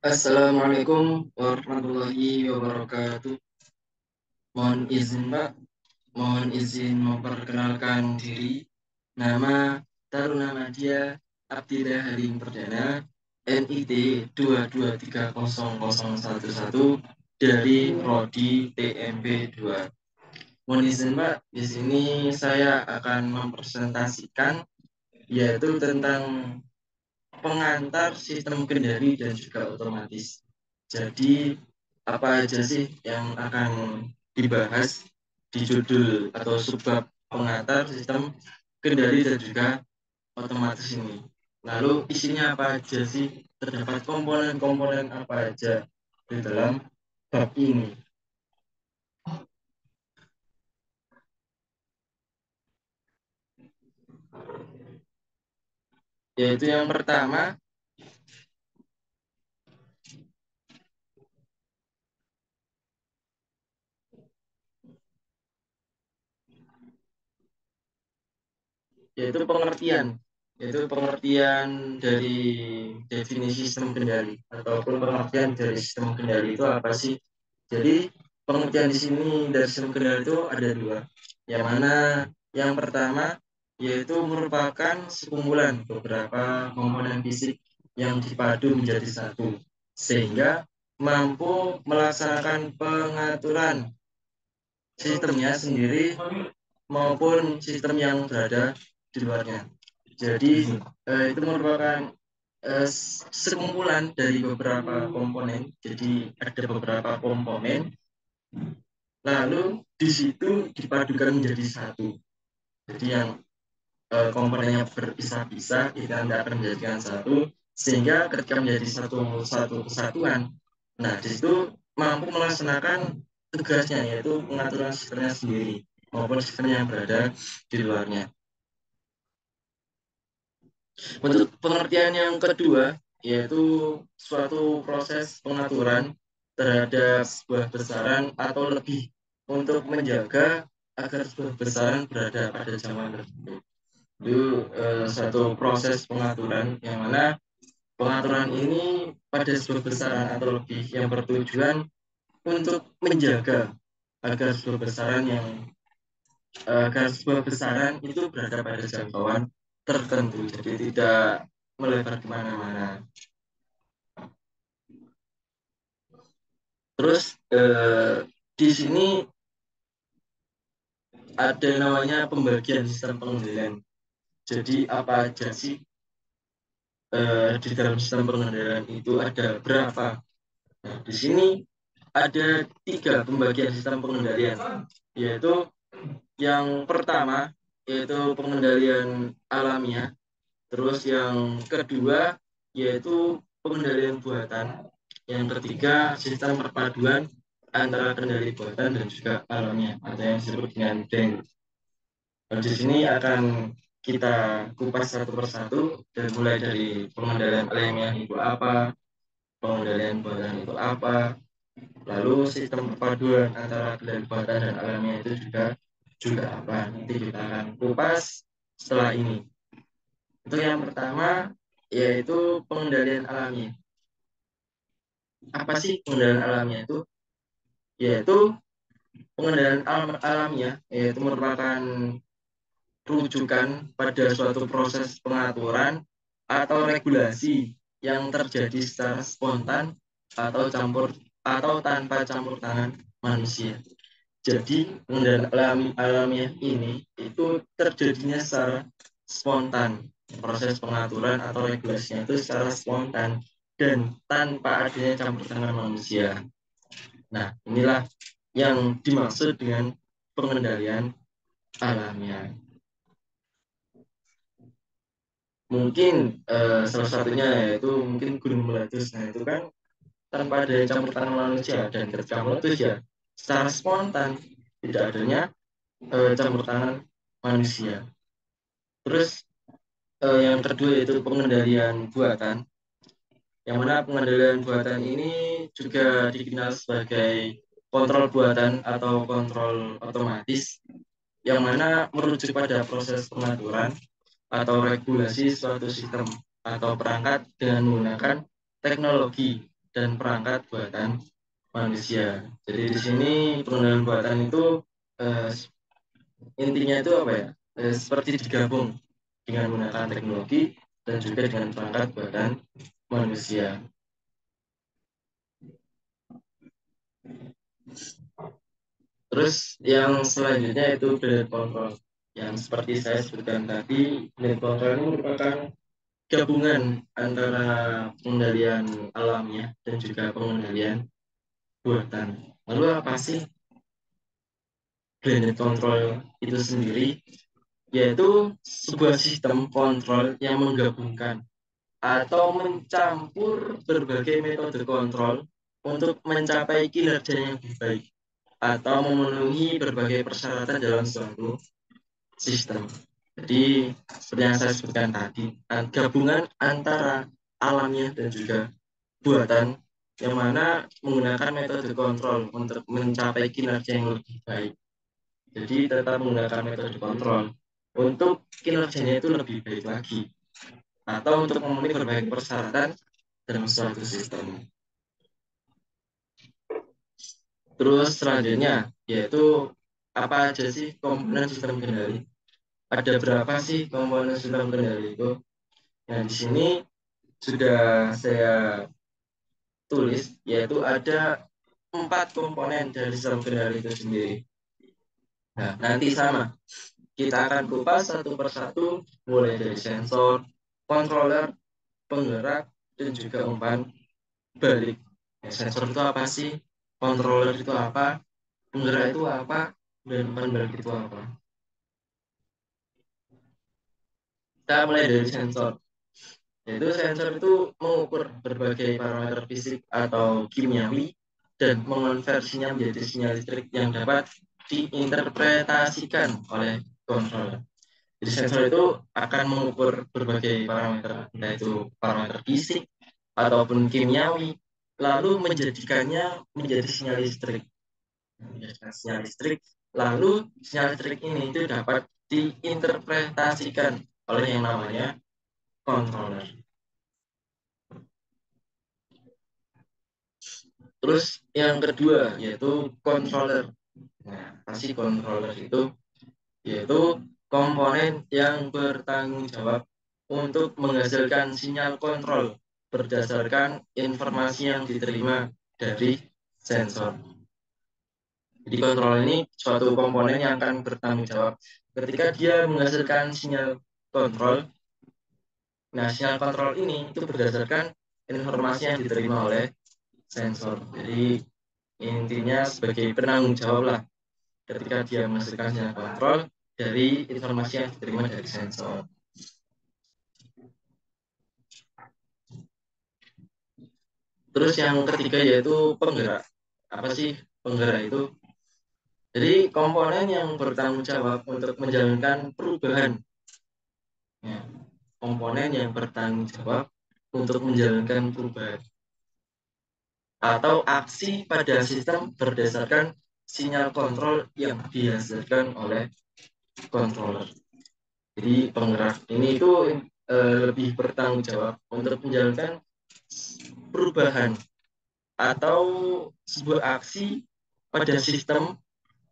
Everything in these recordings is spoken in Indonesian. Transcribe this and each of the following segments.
Assalamualaikum warahmatullahi wabarakatuh. Mohon izin Pak, mohon izin memperkenalkan diri. Nama Taruna Madya Abdillah Halim Perdana, NIT 2230011 dari Prodi TMP 2. Mohon izin Pak, di sini saya akan mempresentasikan yaitu tentang pengantar sistem kendali dan juga otomatis. Jadi apa aja sih yang akan dibahas di judul atau subbab pengantar sistem kendali dan juga otomatis ini? Lalu isinya apa aja sih? Terdapat komponen-komponen apa aja di dalam bab ini? Yaitu yang pertama, yaitu pengertian dari definisi sistem kendali ataupun pengertian dari sistem kendali itu apa sih? Jadi pengertian di sini dari sistem kendali itu ada dua, yang mana yang pertama yaitu merupakan sekumpulan beberapa komponen fisik yang dipadu menjadi satu sehingga mampu melaksanakan pengaturan sistemnya sendiri maupun sistem yang berada di luarnya. Jadi itu merupakan sekumpulan dari beberapa komponen. Jadi ada beberapa komponen, lalu di situ dipadukan menjadi satu. Jadi yang komponennya berpisah-pisah itu nanti akan menjadikan satu, sehingga ketika menjadi satu satu kesatuan, nah di situ mampu melaksanakan tugasnya yaitu pengaturan sistemnya sendiri maupun sistem yang berada di luarnya. Untuk pengertian yang kedua, yaitu suatu proses pengaturan terhadap sebuah besaran atau lebih untuk menjaga agar sebuah besaran berada pada zaman tertentu. Itu satu proses pengaturan yang mana pengaturan ini pada sebuah besaran atau lebih yang bertujuan untuk menjaga agar sebuah besaran agar sebuah besaran itu berada pada jangkauan tertentu, jadi tidak melebar kemana-mana. Terus di sini ada namanya pembagian sistem pengendalian. Jadi apa aja sih di dalam sistem pengendalian itu ada berapa? Nah, di sini ada tiga pembagian sistem pengendalian, yaitu yang pertama yaitu pengendalian alamiah, terus yang kedua yaitu pengendalian buatan, yang ketiga sistem perpaduan antara kendali buatan dan juga alamiah atau yang disebut dengan DENG. Nah, di sini akan kita kupas satu persatu dan mulai dari pengendalian alamiah itu apa, pengendalian buatan itu apa, lalu sistem perpaduan antara kendali buatan dan alamiah itu juga apa. Nanti kita akan kupas setelah ini. Untuk yang pertama yaitu pengendalian alamiah. Apa sih pengendalian alamiah itu? Yaitu pengendalian alamiah yaitu merupakan rujukan pada suatu proses pengaturan atau regulasi yang terjadi secara spontan atau tanpa campur tangan manusia. Jadi pengendalian alamiah ini itu terjadinya secara spontan. Proses pengaturan atau regulasinya itu secara spontan dan tanpa adanya campur tangan manusia. Nah, inilah yang dimaksud dengan pengendalian alamiah. Mungkin salah satunya yaitu mungkin gunung meletus. Nah, itu kan tanpa ada campur tangan manusia, dan ketika meletus ya secara spontan, tidak adanya campur tangan manusia. Terus yang kedua yaitu pengendalian buatan, yang mana pengendalian buatan ini juga dikenal sebagai kontrol buatan atau kontrol otomatis, yang mana merujuk pada proses pengaturan atau regulasi suatu sistem atau perangkat dengan menggunakan teknologi dan perangkat buatan manusia. Jadi di sini pengendalian buatan itu eh, intinya itu apa ya? Seperti digabung dengan menggunakan teknologi dan juga dengan perangkat buatan manusia. Terus yang selanjutnya itu blended control. Yang seperti saya sebutkan tadi, blended control ini merupakan gabungan antara pengendalian alamnya dan juga pengendalian buatan. Lalu apa sih blended control itu sendiri? Yaitu sebuah sistem kontrol yang menggabungkan atau mencampur berbagai metode kontrol untuk mencapai kinerja yang lebih baik atau memenuhi berbagai persyaratan dalam suatu sistem. Jadi, seperti yang saya sebutkan tadi, gabungan antara alamnya dan juga buatan yang mana menggunakan metode kontrol untuk mencapai kinerja yang lebih baik. Jadi, tetap menggunakan metode kontrol untuk kinerjanya itu lebih baik lagi atau untuk memenuhi berbagai persyaratan dalam suatu sistem. Terus selanjutnya yaitu apa aja sih komponen sistem kendali? Ada berapa sih komponen sistem kendali itu? Nah, di sini sudah saya tulis, yaitu ada 4 komponen dari sistem kendali itu sendiri. Nah, nanti sama. Kita akan kupas satu persatu, mulai dari sensor, controller, penggerak, dan juga umpan balik. Ya, sensor itu apa sih? Controller itu apa? Penggerak itu apa? Dan umpan balik itu apa? Kita mulai dari sensor. Yaitu sensor itu mengukur berbagai parameter fisik atau kimiawi dan mengonversinya menjadi sinyal listrik yang dapat diinterpretasikan oleh controller. Jadi sensor itu akan mengukur berbagai parameter, yaitu parameter fisik ataupun kimiawi, lalu menjadikannya menjadi sinyal listrik. Menjadikan sinyal listrik, lalu sinyal listrik ini itu dapat diinterpretasikan oleh yang namanya controller. Terus yang kedua yaitu controller. Nah, pasti controller itu yaitu komponen yang bertanggung jawab untuk menghasilkan sinyal kontrol berdasarkan informasi yang diterima dari sensor. Jadi kontrol ini suatu komponen yang akan bertanggung jawab ketika dia menghasilkan sinyal kontrol. Nah, sinyal kontrol ini itu berdasarkan informasi yang diterima oleh sensor. Jadi intinya sebagai penanggung jawab lah ketika dia menghasilkan sinyal kontrol dari informasi yang diterima dari sensor. Terus yang ketiga yaitu penggerak. Apa sih penggerak itu? Jadi komponen yang bertanggung jawab untuk menjalankan perubahan. Ya, komponen yang bertanggung jawab untuk menjalankan perubahan atau aksi pada sistem berdasarkan sinyal kontrol yang dihasilkan oleh controller. Jadi penggerak ini itu lebih bertanggung jawab untuk menjalankan perubahan atau sebuah aksi pada sistem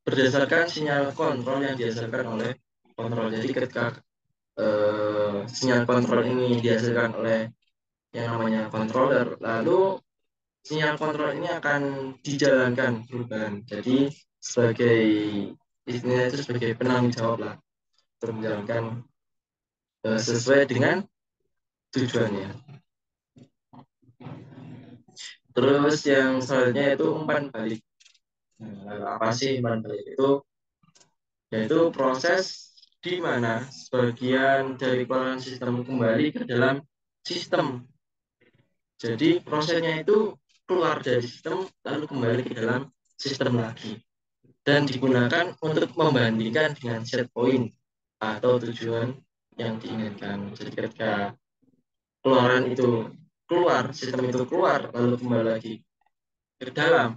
berdasarkan sinyal kontrol yang dihasilkan oleh kontrol. Jadi ketika sinyal kontrol ini dihasilkan oleh yang namanya controller, lalu sinyal kontrol ini akan dijalankan perubahan. Jadi sebagai istilahnya itu sebagai penanggung jawab lah untuk menjalankan sesuai dengan tujuannya. Terus yang selanjutnya itu umpan balik. Nah, apa sih umpan balik itu? Yaitu proses di mana sebagian dari keluaran sistem kembali ke dalam sistem. Jadi prosesnya itu keluar dari sistem lalu kembali ke dalam sistem lagi dan digunakan untuk membandingkan dengan set point atau tujuan yang diinginkan. Jadi ketika keluaran itu keluar, sistem itu keluar lalu kembali lagi ke dalam.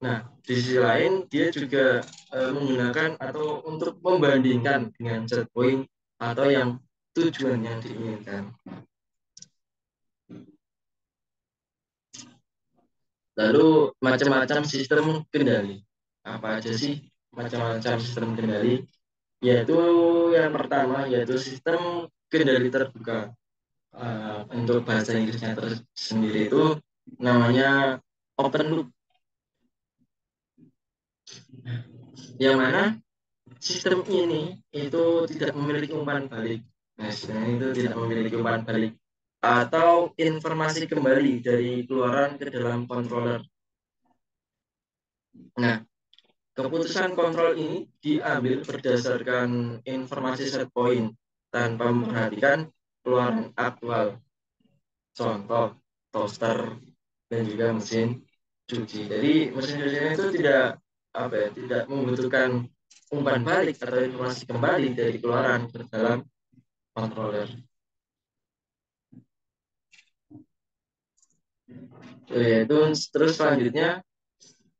Nah, di sisi lain dia juga menggunakan atau untuk membandingkan dengan set point atau yang tujuan yang diinginkan. Lalu macam-macam sistem kendali. Apa aja sih macam-macam sistem kendali? Yaitu yang pertama yaitu sistem kendali terbuka. Untuk bahasa Inggrisnya tersendiri itu namanya open loop, yang mana sistem ini itu tidak memiliki umpan balik. Nah, sistem ini itu tidak memiliki umpan balik atau informasi kembali dari keluaran ke dalam controller. Nah, keputusan kontrol ini diambil berdasarkan informasi set point tanpa memperhatikan keluaran aktual. Contoh, toaster dan juga mesin cuci. Jadi mesin cuci itu tidak tidak membutuhkan umpan balik atau informasi kembali dari keluaran ke dalam controller. Yaitu terus selanjutnya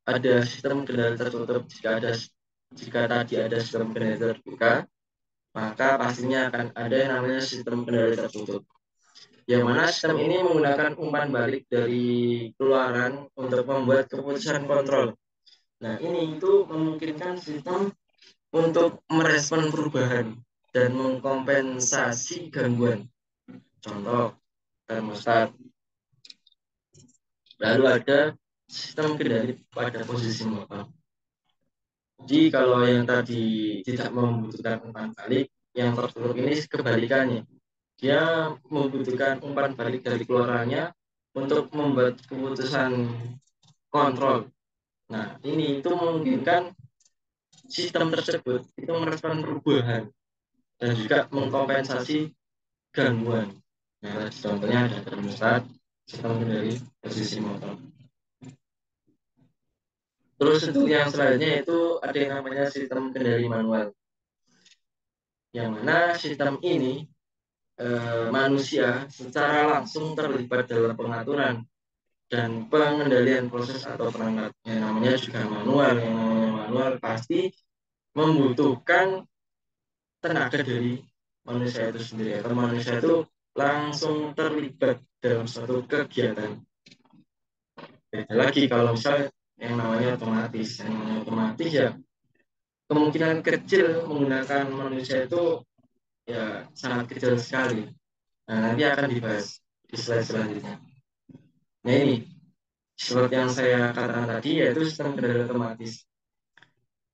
ada sistem kendali tertutup. Jika tadi ada sistem kendali terbuka, maka pastinya akan ada yang namanya sistem kendali tertutup. Yang mana sistem ini menggunakan umpan balik dari keluaran untuk membuat keputusan kontrol. Nah, ini itu memungkinkan sistem untuk merespon perubahan dan mengkompensasi gangguan. Contoh, termostat. Lalu ada sistem kendali pada posisi motor. Jadi kalau yang tadi tidak membutuhkan umpan balik, yang tertutup ini kebalikannya. Dia membutuhkan umpan balik dari keluarannya untuk membuat keputusan kontrol. Nah, ini itu memungkinkan sistem tersebut itu merespon perubahan dan juga mengkompensasi gangguan. Nah, contohnya ada termostat, sistem kendali posisi motor. Terus untuk yang selanjutnya itu ada yang namanya sistem kendali manual. Yang mana sistem ini manusia secara langsung terlibat dalam pengaturan dan pengendalian proses atau perangkat. Yang namanya juga manual. Yang namanya manual pasti membutuhkan tenaga dari manusia itu sendiri, atau manusia itu langsung terlibat dalam suatu kegiatan. Beda lagi kalau misalnya yang namanya otomatis. Yang namanya otomatis ya kemungkinan kecil menggunakan manusia itu ya sangat kecil sekali. Nah, nanti akan dibahas di slide selanjutnya. Nah, ini seperti yang saya katakan tadi, yaitu sistem kendali otomatis,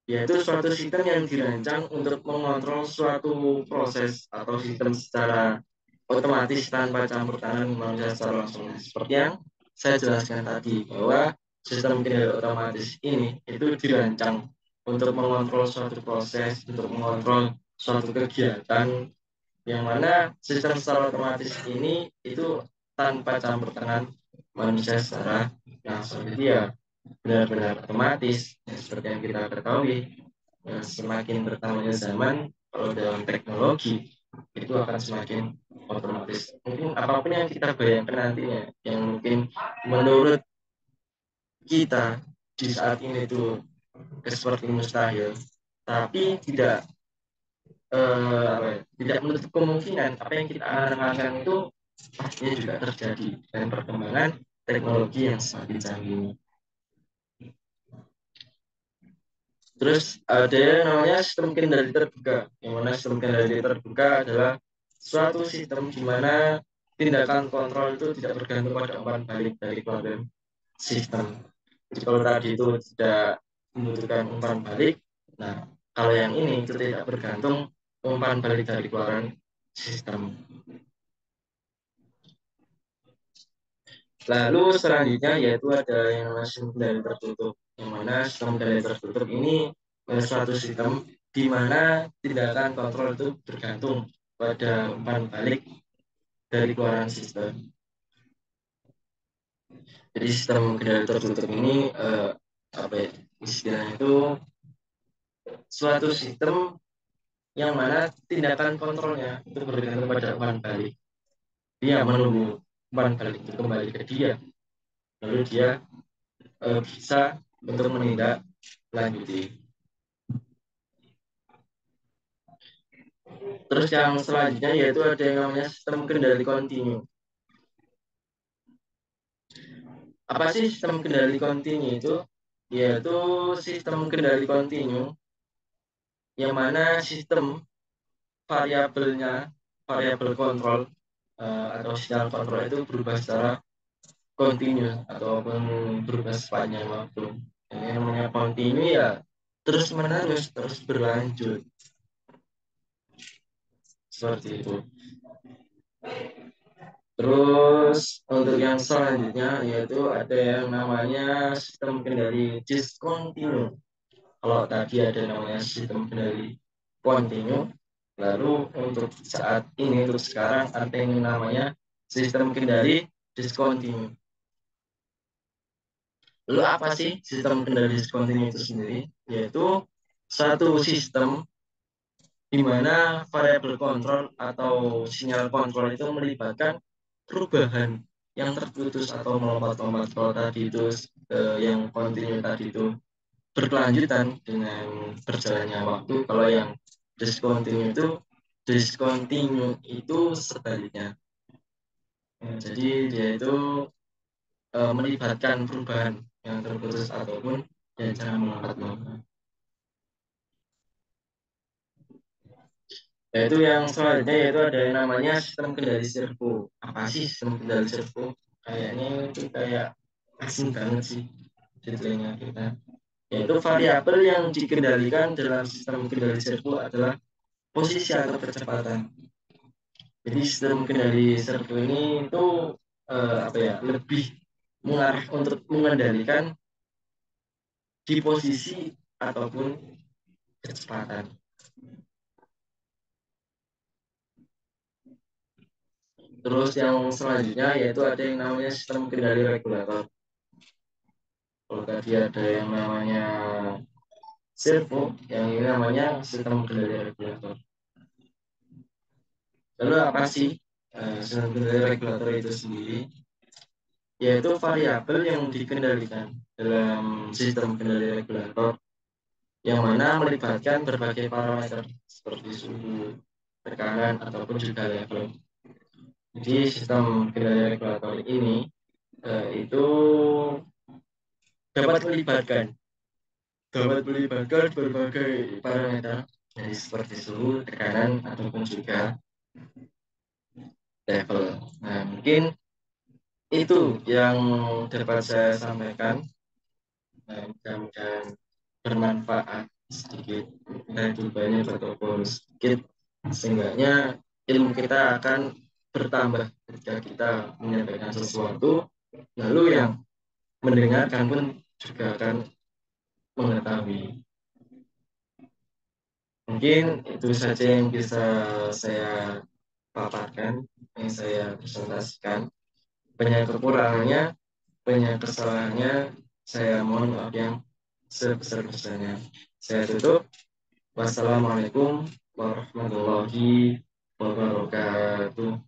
yaitu suatu sistem yang dirancang untuk mengontrol suatu proses atau sistem secara otomatis tanpa campur tangan manusia secara langsung. Seperti yang saya jelaskan tadi, bahwa sistem kendali otomatis ini itu dirancang untuk mengontrol suatu proses, untuk mengontrol suatu kegiatan, yang mana sistem secara otomatis ini itu tanpa campur tangan manusia secara langsung. Jadi ya benar-benar otomatis, ya, seperti yang kita ketahui, ya, semakin bertambahnya zaman kalau dalam teknologi itu akan semakin otomatis. Mungkin apapun yang kita bayangkan nantinya, yang mungkin menurut kita di saat ini itu seperti mustahil, tapi tidak menutup kemungkinan apa yang kita angan-angan itu pastinya juga terjadi dengan perkembangan teknologi yang semakin canggih. Terus ada yang namanya sistem kendali terbuka, yang mana sistem kendali terbuka adalah suatu sistem di mana tindakan kontrol itu tidak bergantung pada umpan balik dari keluaran sistem. Jadi kalau tadi itu tidak membutuhkan umpan balik, nah kalau yang ini itu tidak bergantung umpan balik dari keluaran sistem. Lalu selanjutnya yaitu ada yang namanya sistem kendali tertutup, yang mana sistem kendali tertutup ini suatu sistem di mana tindakan kontrol itu bergantung pada umpan balik dari keluaran sistem. Jadi sistem kendali tertutup ini apa ya, istilahnya itu suatu sistem yang mana tindakan kontrolnya itu bergantung pada umpan balik. Dia menunggu umpan balik itu kembali ke dia, lalu dia bisa untuk menindak lanjuti. Terus yang selanjutnya yaitu ada yang namanya sistem kendali kontinu. Apa sih sistem kendali kontinu itu? Yaitu sistem kendali kontinu yang mana sistem variabelnya, variabel kontrol atau sinyal kontrol itu berubah secara kontinu ataupun berubah sepanjang waktu. Ini namanya kontinu ya terus menerus, terus berlanjut seperti itu. Terus untuk yang selanjutnya yaitu ada yang namanya sistem kendali diskontinu. Kalau tadi ada namanya sistem kendali kontinu, lalu untuk saat ini untuk sekarang ada yang namanya sistem kendali diskontinu. Lalu apa sih sistem kendali diskontinu itu sendiri? Yaitu satu sistem di mana variabel kontrol atau sinyal kontrol itu melibatkan perubahan yang terputus atau melompat-lompat. Kalau tadi itu yang kontinu tadi itu berkelanjutan dengan berjalannya waktu. Kalau yang diskontinu itu sebaliknya. Jadi dia itu melibatkan perubahan yang terputus ataupun yang jangan melompat-lompat. Yaitu yang selanjutnya yaitu ada yang namanya sistem kendali servo. Apa sih sistem kendali servo? Kayaknya itu kayak asing banget sih detailnya kita. Yaitu variabel yang dikendalikan dalam sistem kendali servo adalah posisi atau kecepatan. Jadi sistem kendali servo ini itu apa ya lebih mengarah untuk mengendalikan di posisi ataupun kecepatan. Terus yang selanjutnya yaitu ada yang namanya sistem kendali regulator. Kalau tadi ada yang namanya servo, yang ini namanya sistem kendali regulator. Lalu apa sih sistem kendali regulator itu sendiri? Yaitu variabel yang dikendalikan dalam sistem kendali regulator yang mana melibatkan berbagai parameter seperti suhu, tekanan, ataupun juga level. Jadi sistem kendali regulator ini itu dapat melibatkan berbagai parameter jadi seperti suhu, tekanan, ataupun juga level. Nah, mungkin itu yang dapat saya sampaikan. Nah, mudah-mudahan bermanfaat sedikit dan banyak ataupun sedikit sehingga ilmu kita akan bertambah ketika kita menyampaikan sesuatu lalu yang mendengarkan pun juga akan mengetahui. Mungkin itu saja yang bisa saya paparkan, yang saya presentasikan. Banyak kekurangannya, banyak kesalahannya, saya mohon maaf yang sebesar-besarnya. Saya tutup. Wassalamualaikum warahmatullahi wabarakatuh.